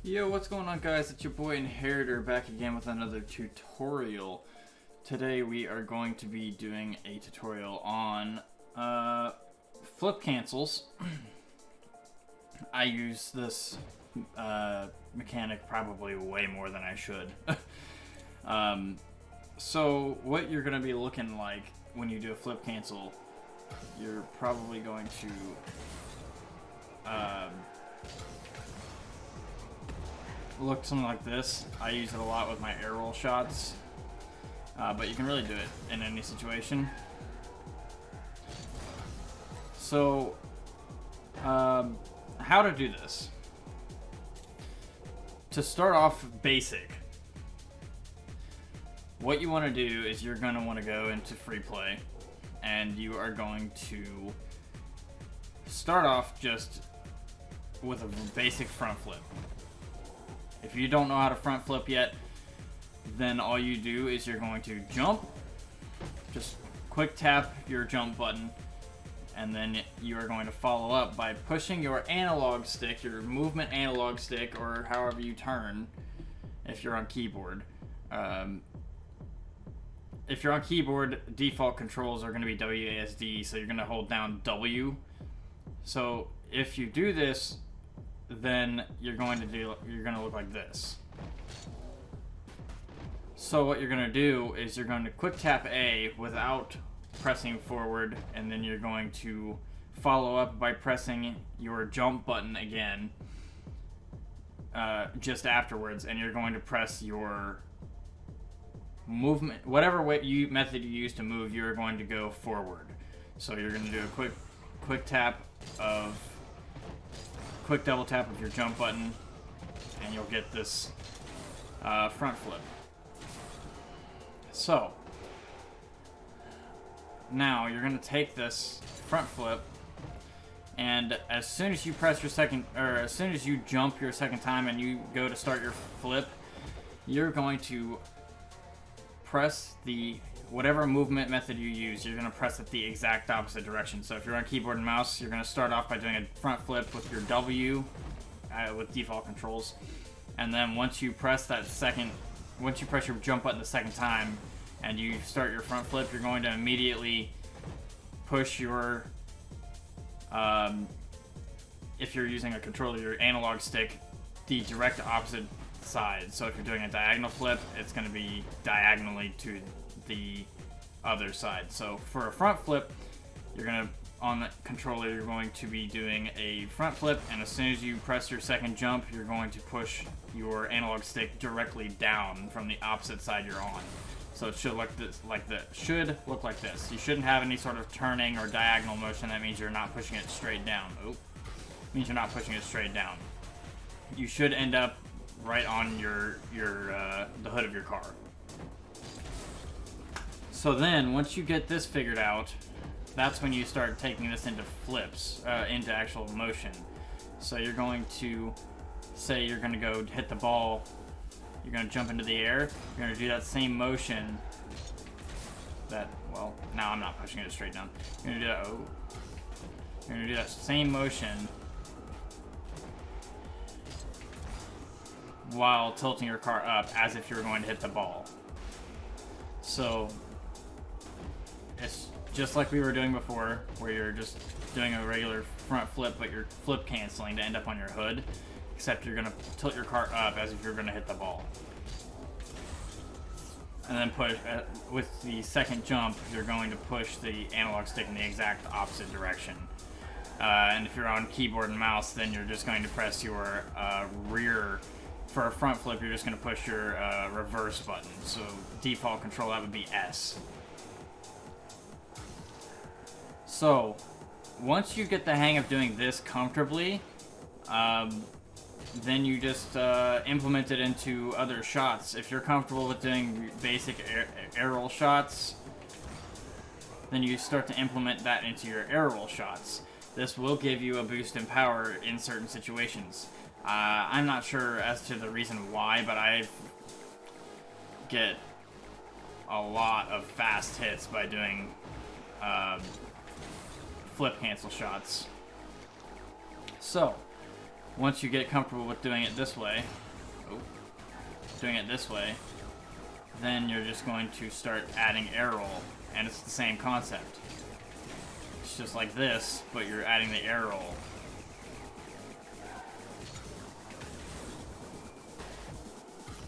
Yo, what's going on, guys? It's your boy Inheritor back again with another tutorial. Today we are going to be doing a tutorial on flip cancels. I use this mechanic probably way more than I should. So what you're going to be looking like when you do a flip cancel, you're probably going to look something like this. I use it a lot with my air roll shots, but you can really do it in any situation. So, how to do this? To start off basic, what you want to do is you're going to want to go into free play, and you are going to start off just with a basic front flip. If you don't know how to front flip yet, then all you do is you're going to jump, just quick tap your jump button, and then you are going to follow up by pushing your analog stick, your movement analog stick, or however you turn if you're on keyboard. If you're on keyboard, default controls are going to be WASD, so you're going to hold down W. So if you do this, then you're going to look like this. So what you're going to do is you're going to quick tap A without pressing forward, and then you're going to follow up by pressing your jump button again just afterwards, and you're going to press your movement, whatever method you use to move, you're going to go forward. So you're going to do a quick double tap of your jump button, and you'll get this front flip. So now you're going to take this front flip, and as soon as you press your as soon as you jump your second time and you go to start your flip, you're going to press whatever movement method you use, you're going to press it the exact opposite direction. So if you're on keyboard and mouse, you're going to start off by doing a front flip with your W with default controls. And then once you press your jump button the second time and you start your front flip, you're going to immediately push your, if you're using a controller, your analog stick, the direct opposite side. So if you're doing a diagonal flip, it's going to be diagonally to the other side. So for a front flip, on the controller, you're going to be doing a front flip, and as soon as you press your second jump, you're going to push your analog stick directly down from the opposite side you're on. So it should look like this. You shouldn't have any sort of turning or diagonal motion. That means you're not pushing it straight down. Means you're not pushing it straight down. You should end up right on the hood of your car. So then, once you get this figured out, that's when you start taking this into flips, into actual motion. So you're going to say you're going to go hit the ball, you're going to jump into the air, you're going to do that same motion now I'm not pushing it straight down. You're going to do that same motion while tilting your car up as if you were going to hit the ball. So it's just like we were doing before, where you're just doing a regular front flip, but you're flip canceling to end up on your hood, except you're going to tilt your car up as if you're going to hit the ball. And then push, with the second jump, you're going to push the analog stick in the exact opposite direction. And if you're on keyboard and mouse, then you're just going to press your rear. For a front flip, you're just going to push your reverse button. So default control, that would be S. So once you get the hang of doing this comfortably, then you just implement it into other shots. If you're comfortable with doing basic air roll shots, then you start to implement that into your air roll shots. This will give you a boost in power in certain situations. I'm not sure as to the reason why, but I get a lot of fast hits by doing flip cancel shots. So once you get comfortable with doing it this way, then you're just going to start adding air roll, and it's the same concept. It's just like this, but you're adding the air roll.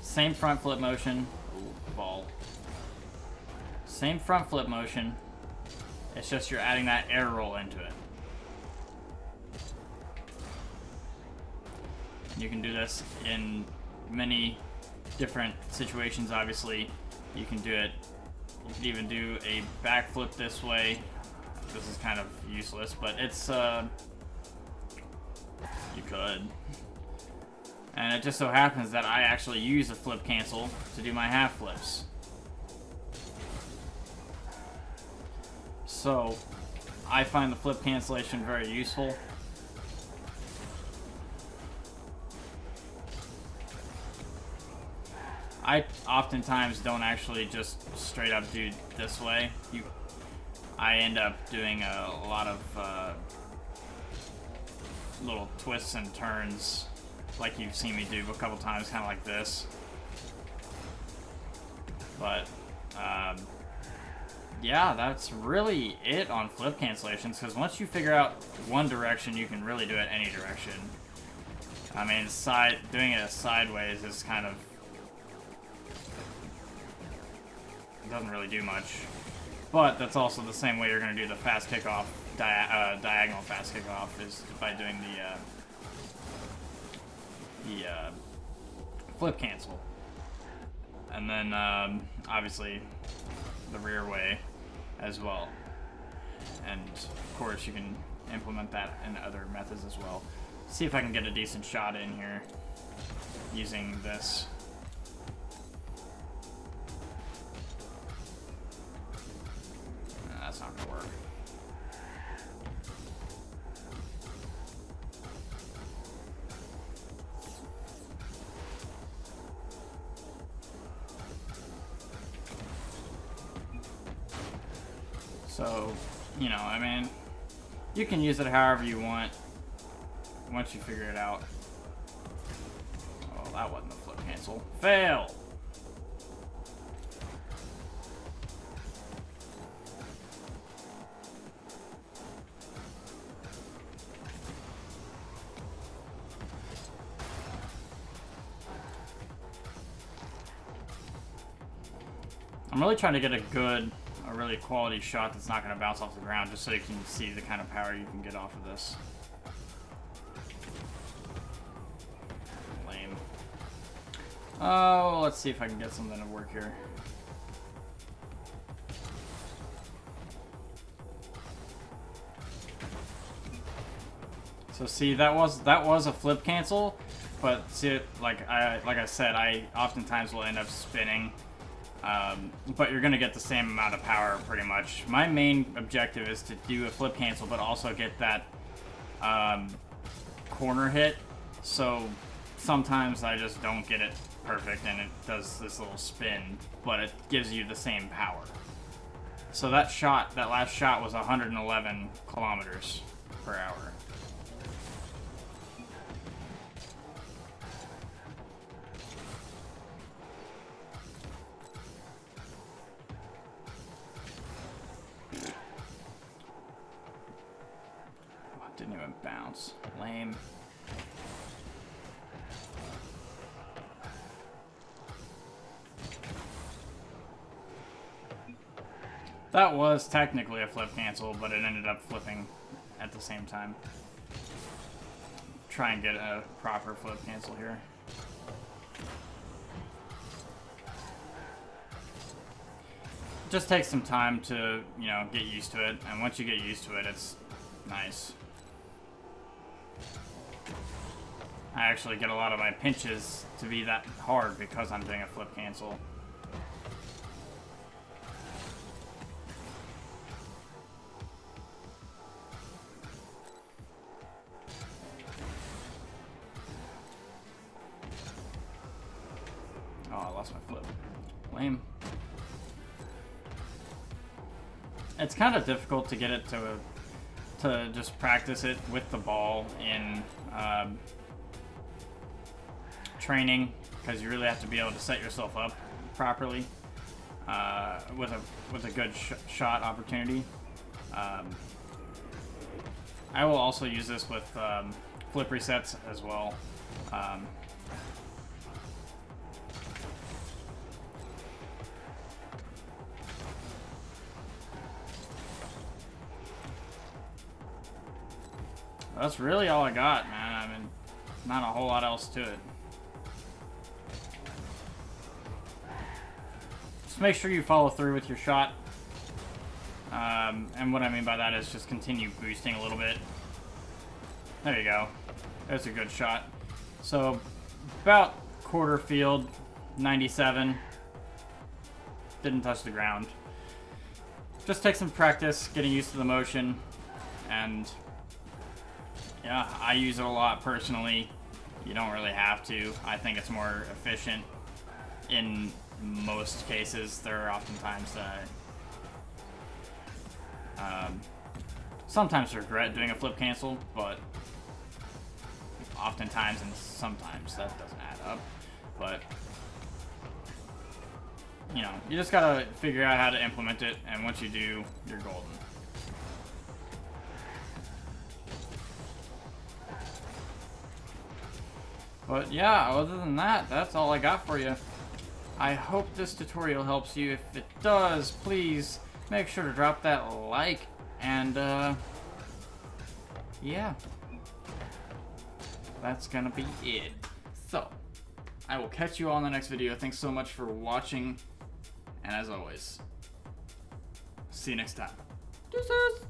Same front flip motion. Ooh, ball. Same front flip motion. It's just you're adding that air roll into it. You can do this in many different situations, obviously. You can do it, you can even do a backflip this way. This is kind of useless, but it's, you could. And it just so happens that I actually use a flip cancel to do my half flips. So, I find the flip cancellation very useful. I oftentimes don't actually just straight up do this way. I end up doing a lot of little twists and turns, like you've seen me do a couple times, kind of like this. But yeah, that's really it on flip cancellations, because once you figure out one direction, you can really do it any direction. I mean, doing it sideways is kind of, it doesn't really do much. But that's also the same way you're going to do the fast kickoff, diagonal fast kickoff, is by doing the flip cancel. And then, obviously, the rear way as well. And, of course, you can implement that in other methods as well. See if I can get a decent shot in here using this. That's not gonna work. So, you know, I mean, you can use it however you want once you figure it out. Oh, that wasn't a flip cancel. Fail! I'm really trying to get a really quality shot that's not going to bounce off the ground, just so you can see the kind of power you can get off of this. Lame. Oh, let's see if I can get something to work here. So see, that was a flip cancel, but see, like I said, I oftentimes will end up spinning. But you're going to get the same amount of power, pretty much. My main objective is to do a flip cancel, but also get that corner hit. So sometimes I just don't get it perfect, and it does this little spin, but it gives you the same power. So that last shot was 111 kilometers per hour. Didn't even bounce. Lame. That was technically a flip cancel, but it ended up flipping at the same time. Try and get a proper flip cancel here. It just takes some time to, you know, get used to it, and once you get used to it, it's nice. I actually get a lot of my pinches to be that hard because I'm doing a flip cancel. Oh, I lost my flip. Lame. It's kind of difficult to get it to just practice it with the ball in training, because you really have to be able to set yourself up properly with a good shot opportunity. I will also use this with flip resets as well. That's really all I got, man. I mean, not a whole lot else to it. Just make sure you follow through with your shot. And what I mean by that is just continue boosting a little bit. There you go. There's a good shot. So, about quarter field, 97. Didn't touch the ground. Just take some practice, getting used to the motion, and yeah, I use it a lot personally. You don't really have to. I think it's more efficient in most cases. There are oftentimes that sometimes regret doing a flip cancel, but oftentimes and sometimes that doesn't add up. But you know, you just gotta figure out how to implement it, and once you do, you're golden. But yeah, other than that, that's all I got for you. I hope this tutorial helps you. If it does, please make sure to drop that like, and yeah, that's gonna be it. So, I will catch you all in the next video. Thanks so much for watching, and as always, see you next time. Deuces!